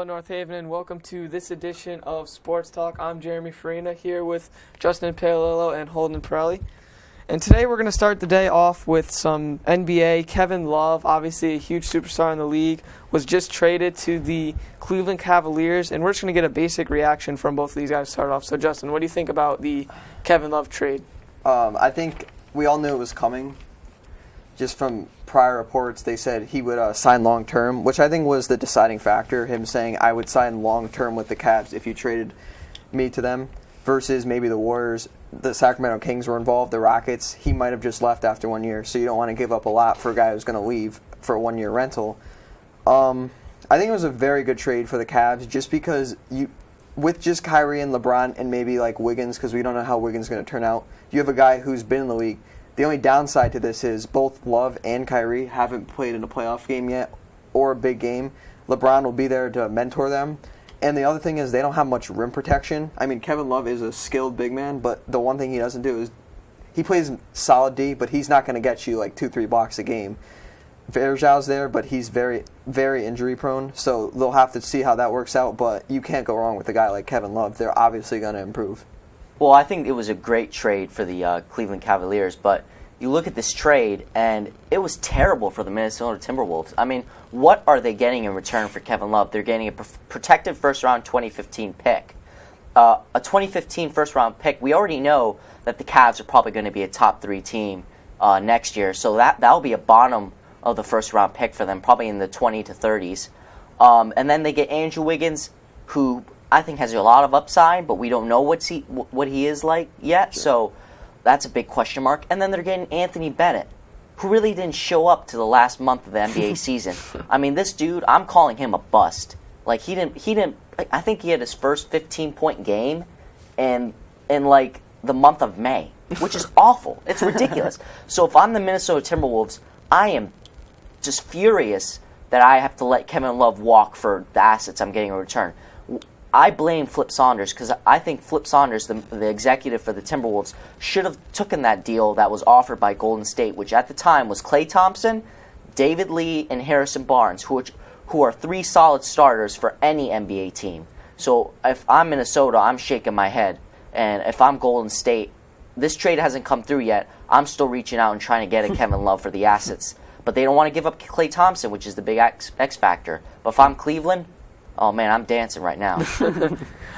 North Haven, and welcome to this edition of Sports Talk. I'm Jeremy Farina here with Justin Paolillo and Holden Pirelli. And today we're going to start the day off with some NBA. Kevin Love, obviously a huge superstar in the league, was just traded to the Cleveland Cavaliers, and we're just going to get a basic reaction from both of these guys to start off. So, Justin, what do you think about the Kevin Love trade? I think we all knew it was coming. Just from prior reports, they said he would sign long-term, which I think was the deciding factor, him saying, I would sign long-term with the Cavs if you traded me to them, versus maybe the Warriors. The Sacramento Kings were involved, the Rockets. He might have just left after 1 year, so you don't want to give up a lot for a guy who's going to leave for a one-year rental. I think it was a very good trade for the Cavs, just because with just Kyrie and LeBron and maybe like Wiggins, because we don't know how Wiggins is going to turn out, you have a guy who's been in the league. The only downside to this is both Love and Kyrie haven't played in a playoff game yet or a big game. LeBron will be there to mentor them. And the other thing is they don't have much rim protection. I mean, Kevin Love is a skilled big man, but the one thing he doesn't do is he plays solid D, but he's not going to get you like 2-3 blocks a game. Verjau's there, but he's very, very injury prone, so they'll have to see how that works out, but you can't go wrong with a guy like Kevin Love. They're obviously going to improve. Well, I think it was a great trade for the Cleveland Cavaliers, but you look at this trade, and it was terrible for the Minnesota Timberwolves. I mean, what are they getting in return for Kevin Love? They're getting a protected first-round 2015 pick. A 2015 first-round pick, we already know that the Cavs are probably going to be a top-3 team next year, so that'll be a bottom of the first-round pick for them, probably in the 20 to 30s. And then they get Andrew Wiggins, who I think has a lot of upside, but we don't know what he is like yet, so that's a big question mark. And then they're getting Anthony Bennett, who really didn't show up to the last month of the NBA season. I mean, this dude, I'm calling him a bust. Like, he didn't. I think he had his first 15-point game in like the month of May, which is awful. It's ridiculous. So if I'm the Minnesota Timberwolves, I am just furious that I have to let Kevin Love walk for the assets I'm getting in return. I blame Flip Saunders because I think Flip Saunders, the executive for the Timberwolves, should have taken that deal that was offered by Golden State, which at the time was Klay Thompson, David Lee, and Harrison Barnes, who are 3 solid starters for any NBA team. So if I'm Minnesota, I'm shaking my head. And if I'm Golden State, this trade hasn't come through yet. I'm still reaching out and trying to get a Kevin Love for the assets. But they don't want to give up Klay Thompson, which is the big X factor. But if I'm Cleveland, oh man, I'm dancing right now.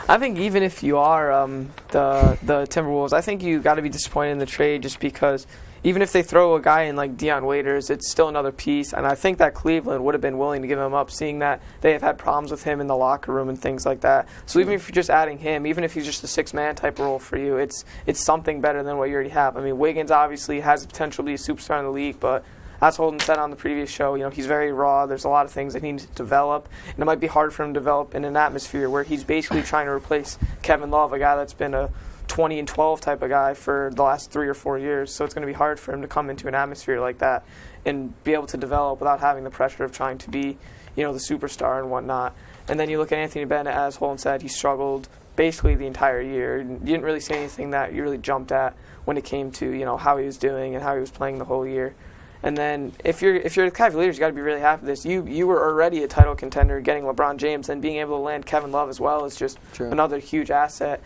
I think even if you are the Timberwolves, I think you got to be disappointed in the trade just because even if they throw a guy in like Dion Waiters, it's still another piece. And I think that Cleveland would have been willing to give him up, seeing that they have had problems with him in the locker room and things like that. So even if you're just adding him, even if he's just a 6-man type role for you, it's something better than what you already have. I mean, Wiggins obviously has the potential to be a superstar in the league, but as Holden said on the previous show, he's very raw. There's a lot of things that he needs to develop, and it might be hard for him to develop in an atmosphere where he's basically trying to replace Kevin Love, a guy that's been a 20-12 type of guy for the last 3 or 4 years. So it's going to be hard for him to come into an atmosphere like that and be able to develop without having the pressure of trying to be, the superstar and whatnot. And then you look at Anthony Bennett, as Holden said, he struggled basically the entire year. You didn't really see anything that you really jumped at when it came to, how he was doing and how he was playing the whole year. And then if you're the Cavaliers, you got to be really happy with this. You were already a title contender getting LeBron James, and being able to land Kevin Love as well is just another huge asset.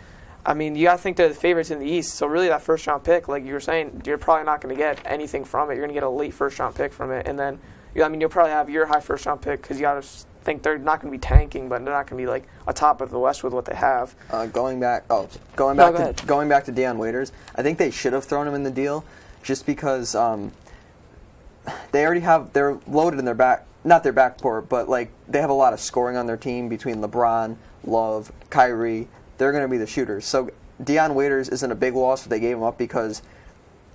I mean, you got to think they're the favorites in the East, so really that first-round pick, like you were saying, you're probably not going to get anything from it. You're going to get a late first-round pick from it, and then you'll probably have your high first-round pick because you got to think they're not going to be tanking, but they're not going to be like a top of the West with what they have. Going back to Dion Waiters, I think they should have thrown him in the deal just because they're loaded in their backcourt, but like they have a lot of scoring on their team between LeBron, Love, Kyrie. They're going to be the shooters. So Dion Waiters isn't a big loss if they gave him up because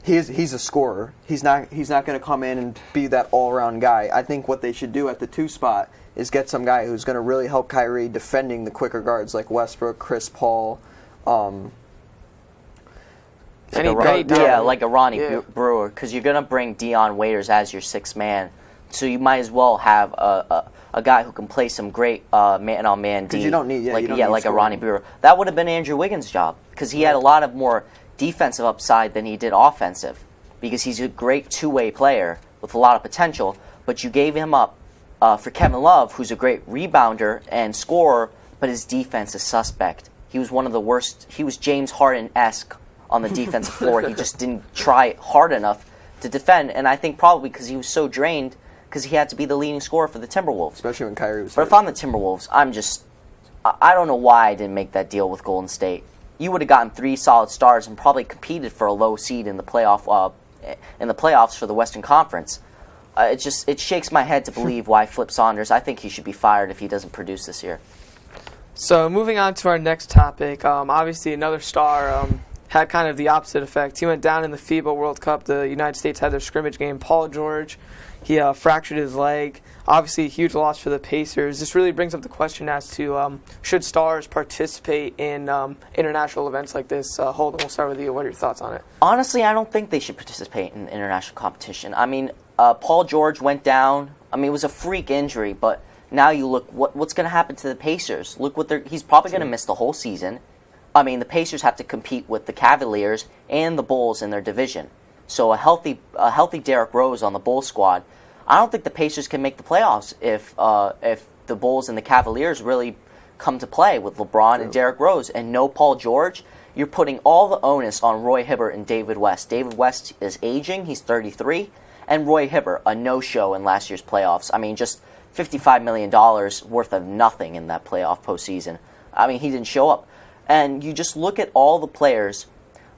he's a scorer. He's not going to come in and be that all-around guy. I think what they should do at the 2 spot is get some guy who's going to really help Kyrie defending the quicker guards like Westbrook, Chris Paul. Like a Ronnie Brewer, because you're going to bring Dion Waiters as your 6th man, so you might as well have a guy who can play some great man-on-man D. Because you don't need, like a Ronnie Brewer. That would have been Andrew Wiggins' job, because he had a lot of more defensive upside than he did offensive, because he's a great two-way player with a lot of potential, but you gave him up for Kevin Love, who's a great rebounder and scorer, but his defense is suspect. He was one of the worst. He was James Harden-esque on the defensive floor. He just didn't try hard enough to defend, and I think probably because he was so drained because he had to be the leading scorer for the Timberwolves. Especially when Kyrie was But hurt. if I'm the Timberwolves, I don't know why I didn't make that deal with Golden State. You would have gotten 3 solid stars and probably competed for a low seed in the playoffs for the Western Conference. It shakes my head to believe why Flip Saunders. I think he should be fired if he doesn't produce this year. So moving on to our next topic, obviously another star had kind of the opposite effect. He went down in the FIBA World Cup. The United States had their scrimmage game. Paul George, he fractured his leg. Obviously a huge loss for the Pacers. This really brings up the question as to should stars participate in international events like this? Holden, we'll start with you. What are your thoughts on it? Honestly, I don't think they should participate in international competition. I mean, Paul George went down. I mean, it was a freak injury, but now you look what's going to happen to the Pacers. Look he's probably going to miss the whole season. I mean, the Pacers have to compete with the Cavaliers and the Bulls in their division. So a healthy Derrick Rose on the Bulls squad. I don't think the Pacers can make the playoffs if the Bulls and the Cavaliers really come to play with LeBron and Derrick Rose and no Paul George. You're putting all the onus on Roy Hibbert and David West. David West is aging; he's 33, and Roy Hibbert a no-show in last year's playoffs. I mean, just $55 million worth of nothing in that playoff postseason. I mean, he didn't show up. And you just look at all the players.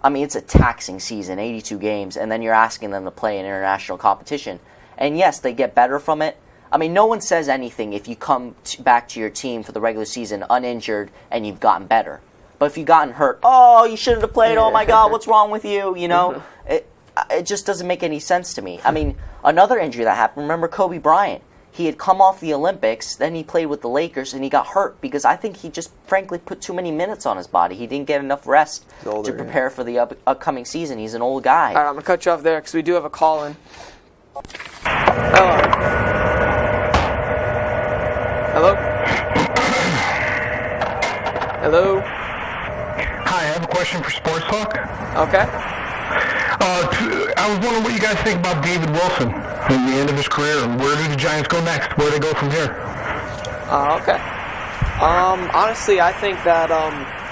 I mean, it's a taxing season, 82 games, and then you're asking them to play in international competition. And yes, they get better from it. I mean, no one says anything if you come back to your team for the regular season uninjured and you've gotten better. But if you've gotten hurt, oh, you shouldn't have played, oh my God, what's wrong with you? You know, it just doesn't make any sense to me. I mean, another injury that happened, remember Kobe Bryant? He had come off the Olympics, then he played with the Lakers, and he got hurt because I think he just, frankly, put too many minutes on his body. He didn't get enough rest to prepare for the upcoming season. He's an old guy. All right, I'm going to cut you off there because we do have a call-in. Hello? Hello? Hello? Hi, I have a question for Sports Talk. Okay. I was wondering what you guys think about David Wilson at the end of his career, and where do the Giants go next? Where do they go from here? Okay. Honestly, I think that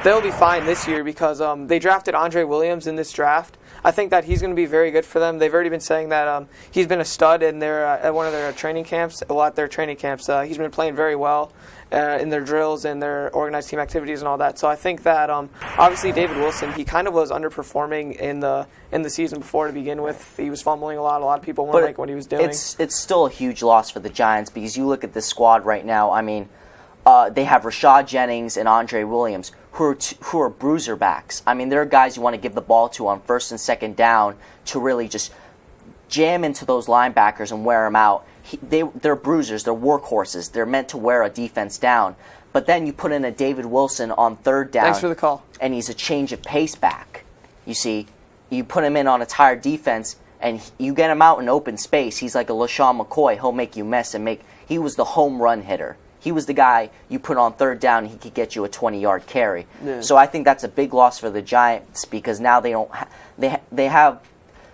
they'll be fine this year because they drafted Andre Williams in this draft. I think that he's going to be very good for them. They've already been saying that he's been a stud in at one of their training camps. He's been playing very well in their drills and their organized team activities and all that. So I think that obviously David Wilson, he kind of was underperforming in the season before to begin with. He was fumbling a lot. A lot of people weren't like what he was doing. It's still a huge loss for the Giants because you look at this squad right now. I mean, they have Rashad Jennings and Andre Williams, who are bruiser backs. I mean, they're guys you want to give the ball to on first and second down to really just jam into those linebackers and wear them out. They're bruisers. They're workhorses. They're meant to wear a defense down. But then you put in a David Wilson on third down. Thanks for the call. And he's a change of pace back. You see, you put him in on a tired defense, and you get him out in open space. He's like a LaShawn McCoy. He'll make you miss He was the home run hitter. He was the guy you put on third down, he could get you a 20-yard carry. Yeah. So I think that's a big loss for the Giants because now they have.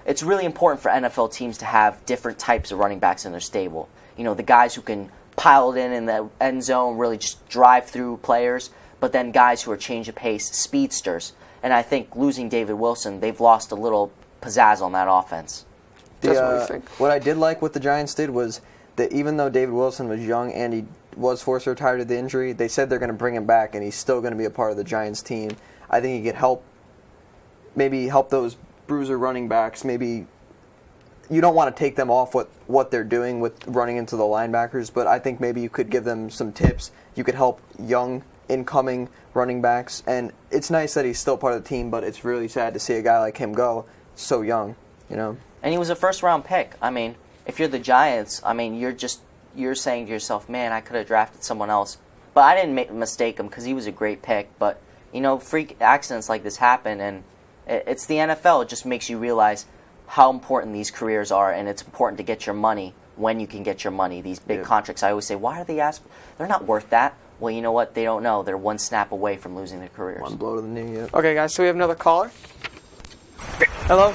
It's really important for NFL teams to have different types of running backs in their stable. You know, the guys who can pile it in the end zone, really just drive through players, but then guys who are change of pace, speedsters. And I think losing David Wilson, they've lost a little pizzazz on that offense. What I did like what the Giants did was that even though David Wilson was young and he was forced to retire to the injury, they said they're going to bring him back and he's still going to be a part of the Giants team. I think he could help those bruiser running backs. Maybe you don't want to take them off what they're doing with running into the linebackers, but I think maybe you could give them some tips. You could help young incoming running backs, and it's nice that he's still part of the team, but it's really sad to see a guy like him go so young, you know. And he was a first-round pick. I mean, if you're the Giants, I mean, you're saying to yourself, man, I could have drafted someone else. But I didn't mistake him because he was a great pick. But, you know, freak accidents like this happen, and it's the NFL. It just makes you realize how important these careers are, and it's important to get your money when you can get your money. These big contracts, I always say, why are they asked? They're not worth that. Well, you know what? They don't know. They're one snap away from losing their careers. One blow to the knee, yeah. Okay, guys, so we have another caller. Hello?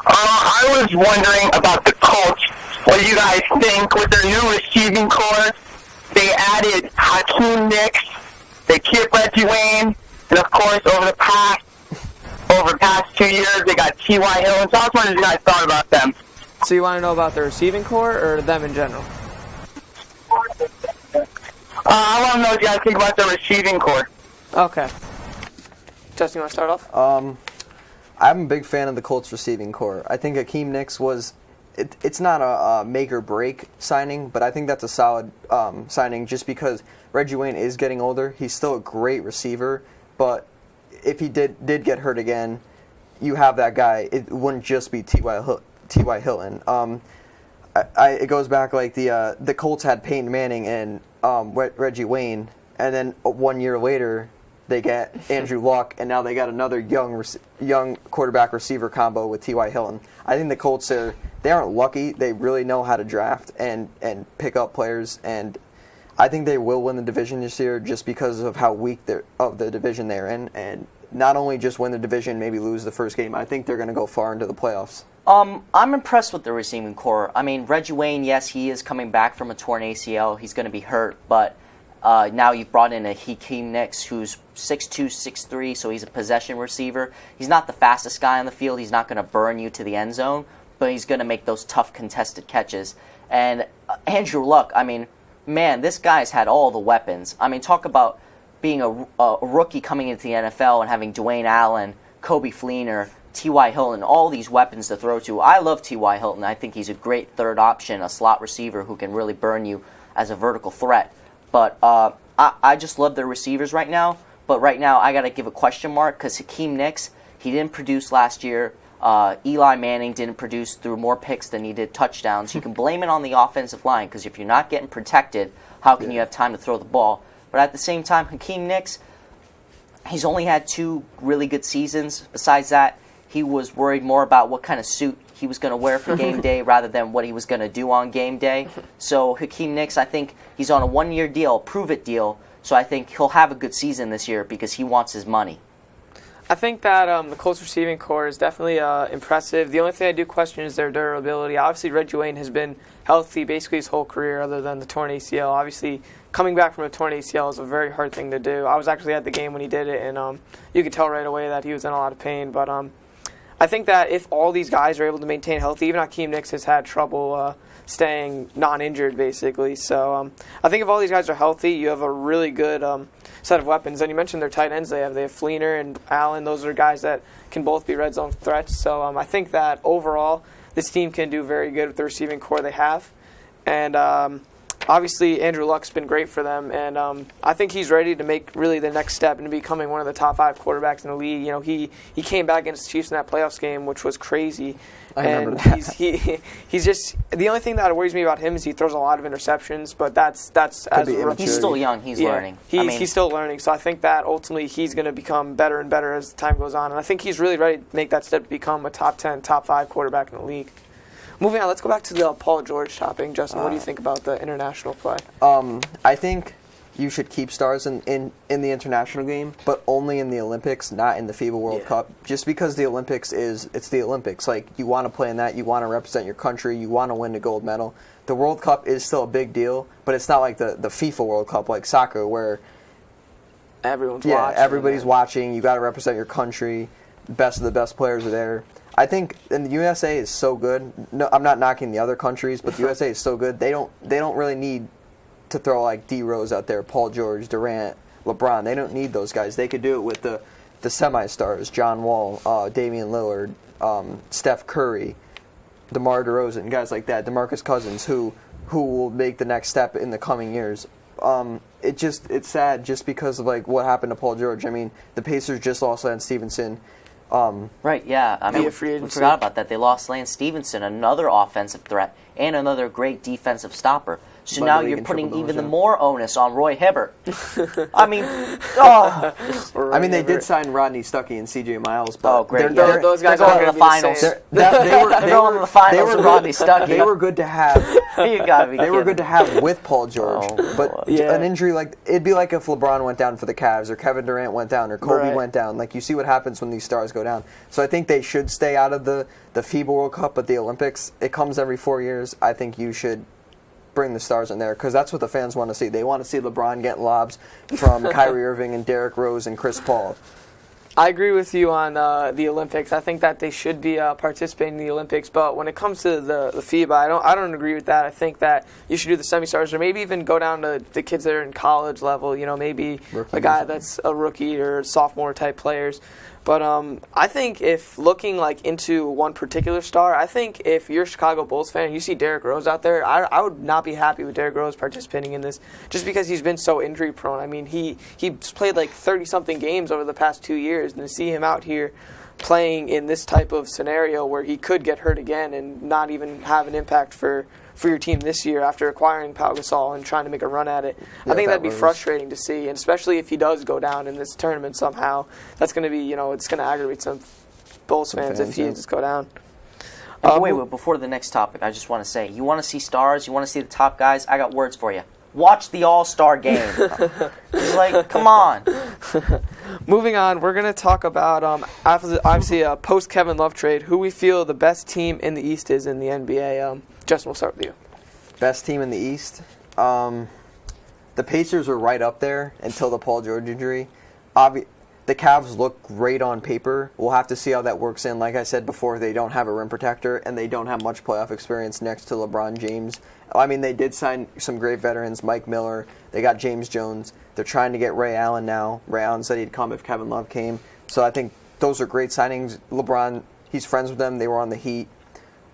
I was wondering about the Colts what do you guys think with their new receiving core? They added Hakeem Nicks, they kept Reggie Wayne, and of course over the past 2 years they got T.Y. Hill. And so I was wondering what you guys thought about them. So you want to know about the receiving core or them in general? I want to know what you guys think about the receiving core. Okay. Justin, you want to start off? I'm a big fan of the Colts receiving core. I think Hakeem Nicks was, it's not a make or break signing, but I think that's a solid signing just because Reggie Wayne is getting older. He's still a great receiver, but if he did get hurt again, you have that guy. It wouldn't just be T.Y. Hilton. It goes back like the Colts had Peyton Manning and Reggie Wayne, and then 1 year later they get Andrew Luck, and now they got another young quarterback receiver combo with T.Y. Hilton. I think the Colts they aren't lucky. They really know how to draft and pick up players, and I think they will win the division this year just because of how weak of the division they're in, and not only just win the division, maybe lose the first game. I think they're going to go far into the playoffs. I'm impressed with the receiving core. I mean, Reggie Wayne, yes, he is coming back from a torn ACL. He's going to be hurt, but now you've brought in a Hakeem Nicks who's 6'2", 6'3", so he's a possession receiver. He's not the fastest guy on the field. He's not going to burn you to the end zone, but he's going to make those tough contested catches. And Andrew Luck, I mean, man, this guy's had all the weapons. I mean, talk about being a rookie coming into the NFL and having Dwayne Allen, Kobe Fleener, T.Y. Hilton, all these weapons to throw to. I love T.Y. Hilton. I think he's a great third option, a slot receiver who can really burn you as a vertical threat. But I just love their receivers right now. But right now, I got to give a question mark because Hakeem Nicks, he didn't produce last year. Eli Manning didn't produce, threw more picks than he did touchdowns. You can blame it on the offensive line because if you're not getting protected, how can you have time to throw the ball? But at the same time, Hakeem Nicks, he's only had 2 really good seasons. Besides that, he was worried more about what kind of suit he was going to wear for game day rather than what he was going to do on game day. So Hakeem Nicks, I think he's on a 1-year deal, prove-it deal. So I think he'll have a good season this year because he wants his money. I think that the Colts receiving core is definitely impressive. The only thing I do question is their durability. Obviously, Reggie Wayne has been healthy basically his whole career other than the torn ACL. Obviously, coming back from a torn ACL is a very hard thing to do. I was actually at the game when he did it, and you could tell right away that he was in a lot of pain. But I think that if all these guys are able to maintain healthy, even Hakeem Nicks has had trouble staying non-injured, basically. So I think if all these guys are healthy, you have a really good set of weapons. And you mentioned their tight ends. They have Fleener and Allen. Those are guys that can both be red zone threats. So I think that overall, this team can do very good with the receiving core they have. And obviously, Andrew Luck's been great for them. And I think he's ready to make really the next step into becoming one of the top 5 quarterbacks in the league. You know, he came back against the Chiefs in that playoffs game, which was crazy. I remember that. He's just the only thing that worries me about him is he throws a lot of interceptions, but that's as a rookie. He's still young. He's learning. He's still learning. So I think that ultimately he's going to become better and better as time goes on, and I think he's really ready to make that step to become a top 10, top 5 quarterback in the league. Moving on, let's go back to the Paul George topic. Justin, what do you think about the international play? I think you should keep stars in the international game, but only in the Olympics, not in the FIBA World Cup. Just because the Olympics it's the Olympics. Like, you want to play in that, you want to represent your country, you want to win the gold medal. The World Cup is still a big deal, but it's not like the FIFA World Cup, like soccer, where everybody's watching. You got to represent your country. Best of the best players are there. I think, and the USA is so good. No, I'm not knocking the other countries, but the USA is so good. They don't really need to throw like D Rose out there, Paul George, Durant, LeBron. They don't need those guys. They could do it with the semi-stars, John Wall, Damian Lillard, Steph Curry, DeMar DeRozan, guys like that, DeMarcus Cousins, who will make the next step in the coming years. It's sad just because of like what happened to Paul George. I mean, the Pacers just lost Lance Stevenson. Right, yeah. I mean, we forgot about that. They lost Lance Stevenson, another offensive threat, and another great defensive stopper. So Led now the league you're in putting triple-doubles, even yeah. more onus on Roy Hibbert. I mean, oh, I mean, they did sign Rodney Stuckey and C.J. Miles, but Oh, great. Those guys They're aren't going to gonna the be the finals. same. They're going to the finals with Rodney Stuckey. They were good to have. You gotta be They were kidding. good to have with Paul George, Oh, but yeah. an injury like it'd be like if LeBron went down for the Cavs or Kevin Durant went down or Kobe Right. went down. Like you see what happens when these stars go down. So I think they should stay out of the FIBA World Cup, but the Olympics, it comes every 4 years. I think you should bring the stars in there because that's what the fans want to see. They want to see LeBron get lobs from Kyrie Irving and Derrick Rose and Chris Paul. I agree with you on the Olympics. I think that they should be participating in the Olympics, but when it comes to the FIBA, I don't agree with that. I think that you should do the semi-stars, or maybe even go down to the kids that are in college level. You know, maybe Rookie a guy that's a rookie or sophomore type players. But I think if looking like into one particular star, I think if you're a Chicago Bulls fan and you see Derrick Rose out there, I would not be happy with Derrick Rose participating in this just because he's been so injury prone. I mean, he's played like 30-something games over the past 2 years, and to see him out here playing in this type of scenario where he could get hurt again and not even have an impact for your team this year after acquiring Pau Gasol and trying to make a run at it. I think that'd be frustrating to see, and especially if he does go down in this tournament somehow. That's going to be, it's going to aggravate some Bulls fans if he just go down. Wait, before the next topic, I just want to say, you want to see stars, you want to see the top guys, I got words for you. Watch the All-Star game. It's like, come on. Moving on, we're going to talk about, obviously, a post-Kevin Love trade, who we feel the best team in the East is in the NBA. Justin, we'll start with you. Best team in the East? The Pacers were right up there until the Paul George injury. The Cavs look great on paper. We'll have to see how that works in. Like I said before, they don't have a rim protector, and they don't have much playoff experience next to LeBron James. I mean, they did sign some great veterans, Mike Miller. They got James Jones. They're trying to get Ray Allen now. Ray Allen said he'd come if Kevin Love came. So I think those are great signings. LeBron, he's friends with them. They were on the Heat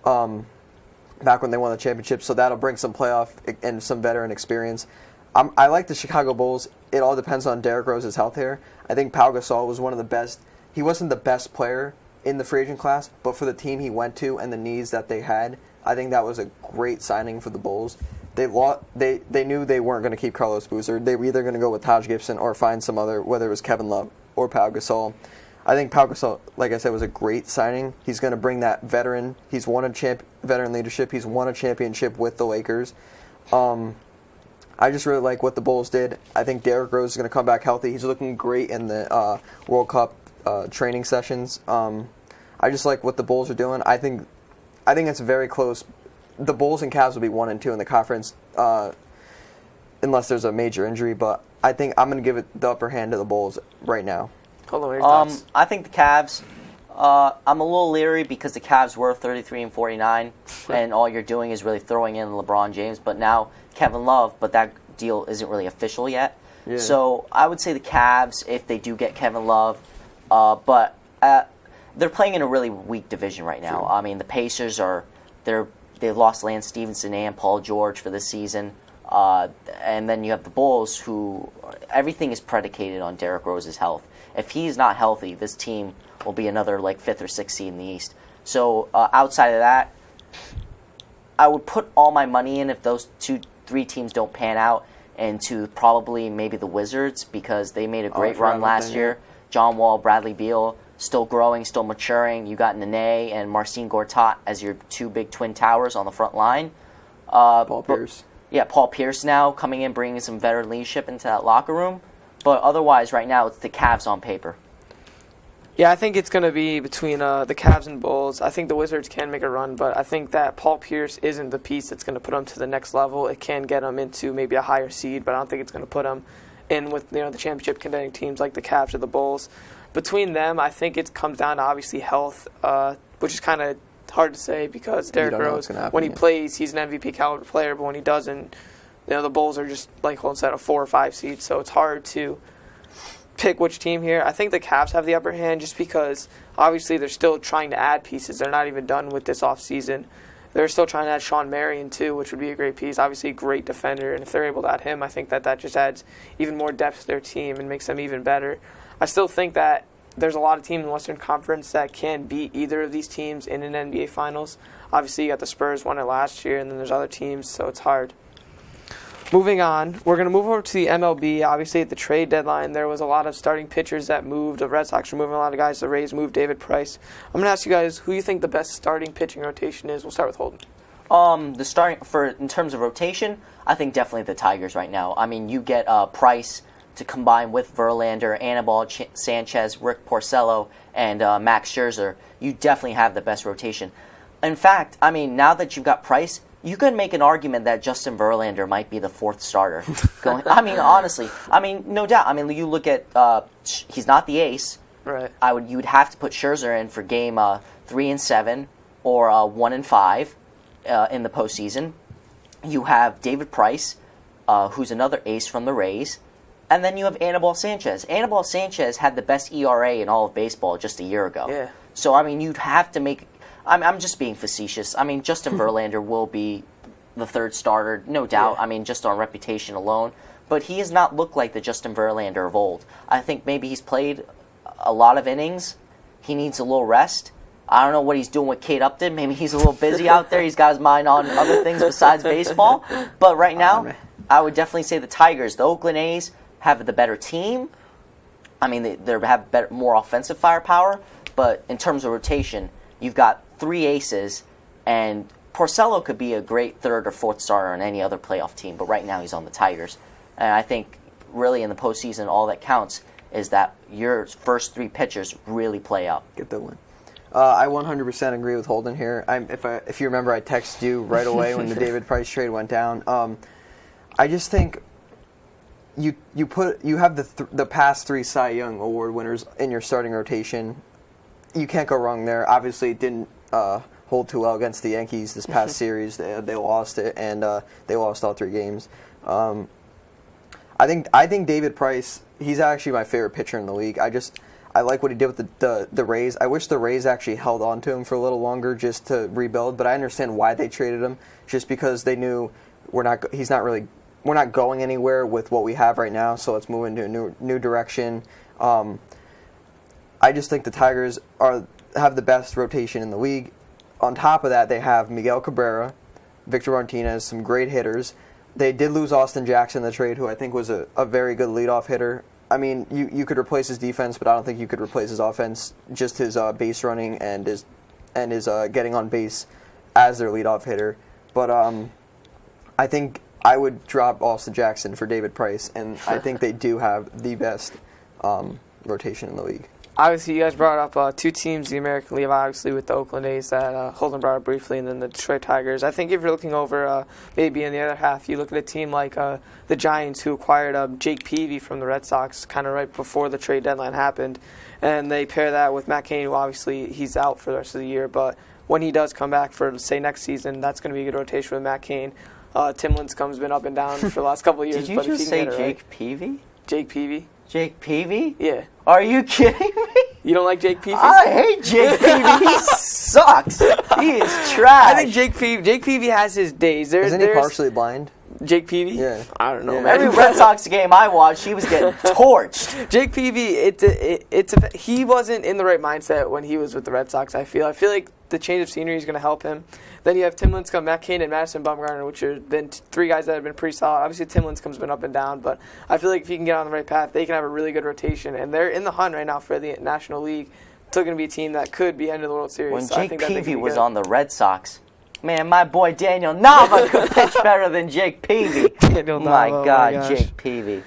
back when they won the championship, so that'll bring some playoff and some veteran experience. I like the Chicago Bulls. It all depends on Derrick Rose's health here. I think Pau Gasol was one of the best. He wasn't the best player in the free agent class, but for the team he went to and the needs that they had, I think that was a great signing for the Bulls. They knew they weren't going to keep Carlos Boozer. They were either going to go with Taj Gibson or find some other, whether it was Kevin Love or Pau Gasol. I think Pau Gasol, like I said, was a great signing. He's going to bring that veteran. He's won a veteran leadership. He's won a championship with the Lakers. I just really like what the Bulls did. I think Derrick Rose is going to come back healthy. He's looking great in the World Cup training sessions. I just like what the Bulls are doing. I think it's very close. The Bulls and Cavs will be 1 and 2 in the conference unless there's a major injury. But I think I'm going to give it the upper hand to the Bulls right now. Hold on, what are your thoughts? I think the Cavs. I'm a little leery because the Cavs were 33 and 49, and all you're doing is really throwing in LeBron James. But now Kevin Love, but that deal isn't really official yet. Yeah. So I would say the Cavs if they do get Kevin Love, but they're playing in a really weak division right now. Sure. I mean, the Pacers they lost Lance Stevenson and Paul George for this season. And then you have the Bulls, who everything is predicated on Derrick Rose's health. If he's not healthy, this team will be another like 5th or 6th seed in the East. So outside of that, I would put all my money in if those 2-3 teams don't pan out into probably maybe the Wizards because they made a great run last year. John Wall, Bradley Beal, still growing, still maturing. You got Nene and Marcin Gortat as your 2 big twin towers on the front line. Paul Pierce. Yeah, Paul Pierce now coming in, bringing some veteran leadership into that locker room. But otherwise, right now, it's the Cavs on paper. Yeah, I think it's going to be between the Cavs and Bulls. I think the Wizards can make a run, but I think that Paul Pierce isn't the piece that's going to put them to the next level. It can get them into maybe a higher seed, but I don't think it's going to put them in with the championship contending teams like the Cavs or the Bulls. Between them, I think it comes down to obviously health, which is kind of hard to say because Derrick Rose, when he plays, he's an MVP caliber player, but when he doesn't, the Bulls are just like Holden said, a 4 or 5 seed, so it's hard to pick which team here. I think the Cavs have the upper hand just because obviously they're still trying to add pieces. They're not even done with this offseason. They're still trying to add Sean Marion too, which would be a great piece. Obviously a great defender, and if they're able to add him, I think that just adds even more depth to their team and makes them even better. I still think that there's a lot of teams in the Western Conference that can beat either of these teams in an NBA Finals. Obviously you got the Spurs won it last year, and then there's other teams, so it's hard. moving on, we're going to move over to the MLB. Obviously, at the trade deadline, there was a lot of starting pitchers that moved. The Red Sox were moving a lot of guys. The Rays moved David Price. I'm going to ask you guys who you think the best starting pitching rotation is. We'll start with Holden. In terms of rotation, I think definitely the Tigers right now. I mean, you get Price to combine with Verlander, Anibal Sanchez, Rick Porcello, and Max Scherzer. You definitely have the best rotation. In fact, I mean, now that you've got Price, you could make an argument that Justin Verlander might be the fourth starter. I mean, honestly, no doubt. I mean, you look at he's not the ace. Right. You would have to put Scherzer in for game 3 and 7 or 1 and 5 in the postseason. You have David Price, who's another ace from the Rays, and then you have Anibal Sanchez. Anibal Sanchez had the best ERA in all of baseball just a year ago. Yeah. So I mean, you'd have to make. I'm just being facetious. I mean, Justin Verlander will be the third starter, no doubt. Yeah. I mean, just on reputation alone. But he has not looked like the Justin Verlander of old. I think maybe he's played a lot of innings. He needs a little rest. I don't know what he's doing with Kate Upton. Maybe he's a little busy out there. He's got his mind on other things besides baseball. But right now, I would definitely say the Tigers. The Oakland A's have the better team. I mean, they have more offensive firepower. But in terms of rotation, you've got 3 aces, and Porcello could be a great third or fourth starter on any other playoff team, but right now he's on the Tigers. And I think really in the postseason, all that counts is that your first 3 pitchers really play out. Get the win. I 100% agree with Holden here. If you remember, I texted you right away when the David Price trade went down. I just think you have the past 3 Cy Young Award winners in your starting rotation. You can't go wrong there. Obviously, it didn't hold too well against the Yankees this past series. They lost it, and they lost all 3 games. I think David Price, he's actually my favorite pitcher in the league. I like what he did with the Rays. I wish the Rays actually held on to him for a little longer just to rebuild, but I understand why they traded him, just because they knew we're not going anywhere with what we have right now, so let's move into a new direction. I just think the Tigers have the best rotation in the league. On top of that, they have Miguel Cabrera, Victor Martinez, some great hitters. They did lose Austin Jackson in the trade, who I think was a very good leadoff hitter. I mean, you could replace his defense, but I don't think you could replace his offense. Just his base running and his getting on base as their leadoff hitter. But I think I would drop Austin Jackson for David Price, and I think they do have the best rotation in the league. Obviously, you guys brought up 2 teams in the American League, obviously, with the Oakland A's that Holden brought up briefly, and then the Detroit Tigers. I think if you're looking over maybe in the other half, you look at a team like the Giants, who acquired Jake Peavy from the Red Sox kind of right before the trade deadline happened, and they pair that with Matt Cain, who obviously he's out for the rest of the year, but when he does come back for, say, next season, that's going to be a good rotation with Matt Cain. Tim Lincecum's been up and down for the last couple of years. Did you just say Jake Peavy? Jake Peavy. Jake Peavy? Yeah. Are you kidding me? You don't like Jake Peavy? I hate Jake Peavy. He sucks. He is trash. I think Jake Peavy has his days. Isn't he partially blind? Jake Peavy? Yeah. I don't know, Yeah. man. Every Red Sox game I watched, he was getting torched. Jake Peavy, he wasn't in the right mindset when he was with the Red Sox, I feel. I feel like the change of scenery is going to help him. Then you have Tim Lincecum, Matt Cain, and Madison Bumgarner, which have been 3 guys that have been pretty solid. Obviously, Tim Lincecum's been up and down, but I feel like if he can get on the right path, they can have a really good rotation. And they're in the hunt right now for the National League. Still going to be a team that could be end of the World Series. When so Jake Peavy was on the Red Sox, man, my boy Daniel Nava could pitch better than Jake Peavy. Daniel Nava, my oh God, my gosh. Jake Peavy.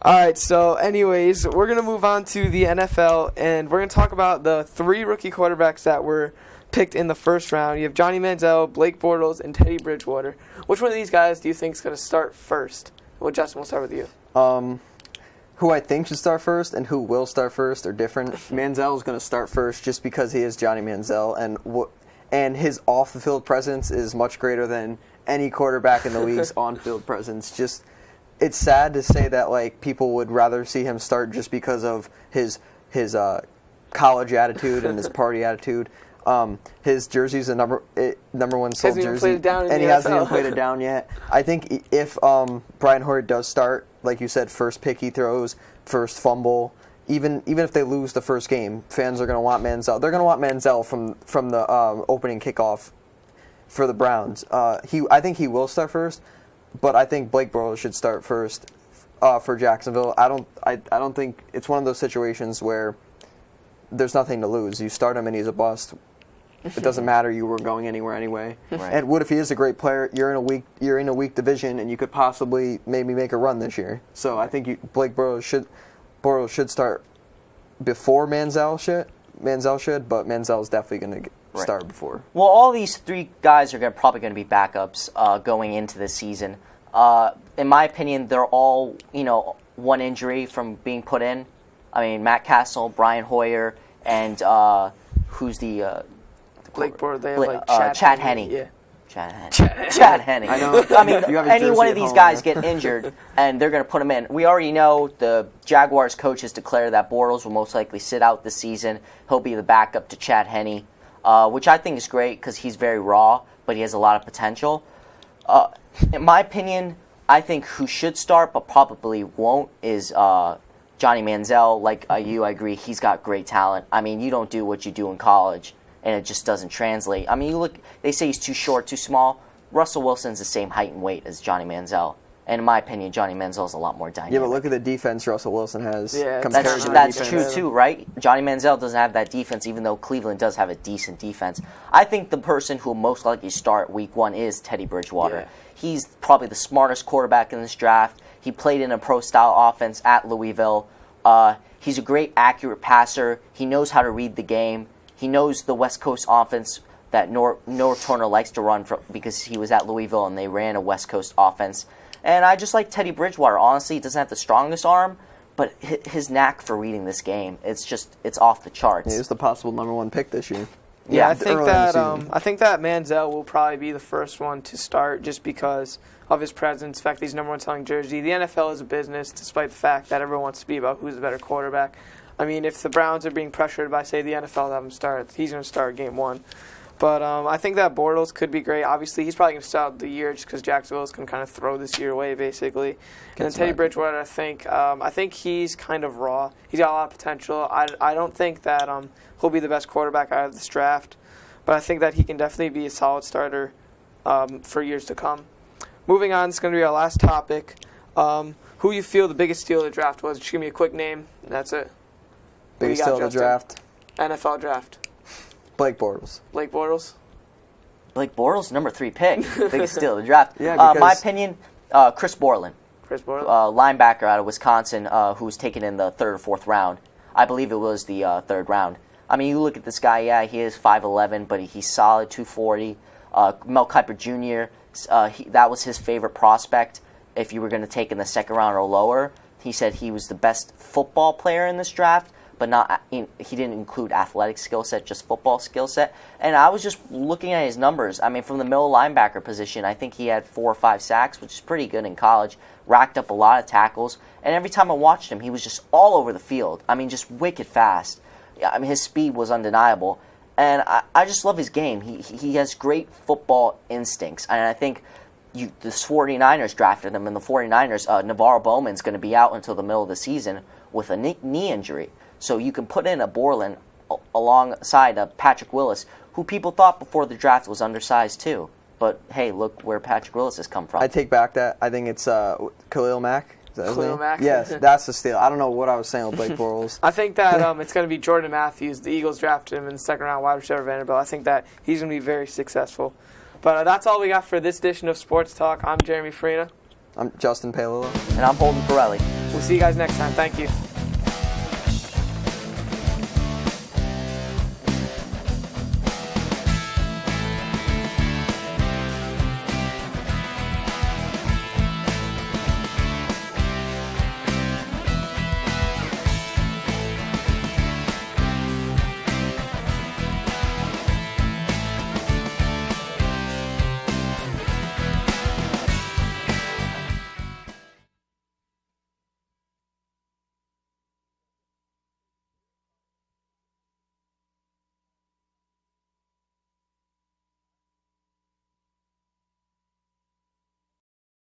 All right, so anyways, we're going to move on to the NFL, and we're going to talk about the 3 rookie quarterbacks that were picked in the first round. You have Johnny Manziel, Blake Bortles, and Teddy Bridgewater. Which one of these guys do you think is going to start first? Well, Justin, we'll start with you. Who I think should start first and who will start first are different. Manziel is going to start first just because he is Johnny Manziel, and his off-the-field presence is much greater than any quarterback in the league's on-field presence. Just, it's sad to say that like people would rather see him start just because of his college attitude and his party attitude. His jersey's the number 1 sold jersey, and he hasn't even played it down yet. I think if Brian Hoyer does start, like you said, first pick he throws, first fumble, even if they lose the first game, fans are going to want Manziel. They're going to want Manziel from the opening kickoff for the Browns. I think he will start first, but I think Blake Bortles should start first for Jacksonville. I don't think it's one of those situations where there's nothing to lose. You start him and he's a bust. It doesn't matter. You weren't going anywhere anyway. Right. And what if he is a great player? You're in a weak division, and you could possibly maybe make a run this year. So I think Blake Bortles should start before Manziel should, but Manziel is definitely going to start before. Well, all these three guys are probably going to be backups going into the season. In my opinion, they're all one injury from being put in. I mean, Matt Castle, Brian Hoyer, and who's the Blake Bortles, they have Chad Henne. Yeah. Chad Henne. I know. I mean, You have his any jersey one at of these home, guys yeah. get injured, and they're going to put him in. We already know the Jaguars coach has declared that Bortles will most likely sit out this season. He'll be the backup to Chad Henne, which I think is great because he's very raw, but he has a lot of potential. In my opinion, I think who should start but probably won't is Johnny Manziel. Like I agree, he's got great talent. I mean, you don't do what you do in college, and it just doesn't translate. I mean, you look, they say he's too short, too small. Russell Wilson's the same height and weight as Johnny Manziel. And in my opinion, Johnny Manziel is a lot more dynamic. Yeah, but look at the defense Russell Wilson has. Yeah, compared That's, to the that's defense. true too, right? Johnny Manziel doesn't have that defense, even though Cleveland does have a decent defense. I think the person who will most likely start Week 1 is Teddy Bridgewater. Yeah. He's probably the smartest quarterback in this draft. He played in a pro-style offense at Louisville. He's a great, accurate passer. He knows how to read the game. He knows the West Coast offense that Norv Turner likes to run because he was at Louisville and they ran a West Coast offense. And I just like Teddy Bridgewater. Honestly, he doesn't have the strongest arm, but his knack for reading this game, it's off the charts. He was the possible #1 pick this year. Yeah, I early think in the that season. I think that Manziel will probably be the first one to start just because of his presence, the fact that he's #1 selling jersey. The NFL is a business, despite the fact that everyone wants to be about who's the better quarterback. I mean, if the Browns are being pressured by, say, the NFL to have him start, he's going to start Game 1. But I think that Bortles could be great. Obviously, he's probably going to start the year just because Jacksonville is going to kind of throw this year away, basically. And then Teddy Bridgewater, I think he's kind of raw. He's got a lot of potential. I don't think that he'll be the best quarterback out of this draft, but I think that he can definitely be a solid starter for years to come. Moving on, it's going to be our last topic. Who you feel the biggest steal of the draft was? Just give me a quick name, and that's it. Biggest steal of the Justin? draft. NFL draft. Blake Bortles. Blake Bortles. Blake Bortles, #3 pick, biggest steal of the draft. Yeah, because my opinion, Chris Borland. Chris Bortles. Linebacker out of Wisconsin, who was taken in the 3rd or 4th round. I believe it was the 3rd round. I mean, you look at this guy, yeah, he is 5'11", but he's solid, 240. Mel Kiper Jr., that was his favorite prospect if you were going to take in the 2nd round or lower. He said he was the best football player in this draft, but he didn't include athletic skill set, just football skill set. And I was just looking at his numbers. I mean, from the middle linebacker position, I think he had 4 or 5 sacks, which is pretty good in college, racked up a lot of tackles. And every time I watched him, he was just all over the field. I mean, just wicked fast. I mean, his speed was undeniable. And I just love his game. He has great football instincts. And I think the 49ers drafted him, and the 49ers, Navarro Bowman's going to be out until the middle of the season with a knee injury. So you can put in a Borland alongside Patrick Willis, who people thought before the draft was undersized too. But hey, look where Patrick Willis has come from. I take back that. I think it's Khalil Mack. Is that his Khalil name? Mack? Yes, that's the steal. I don't know what I was saying with Blake Bortles. I think that it's going to be Jordan Matthews. The Eagles drafted him in the 2nd round, wide receiver Vanderbilt. I think that he's going to be very successful. But that's all we got for this edition of Sports Talk. I'm Jeremy Farina. I'm Justin Palillo. And I'm Holden Pirelli. We'll see you guys next time. Thank you.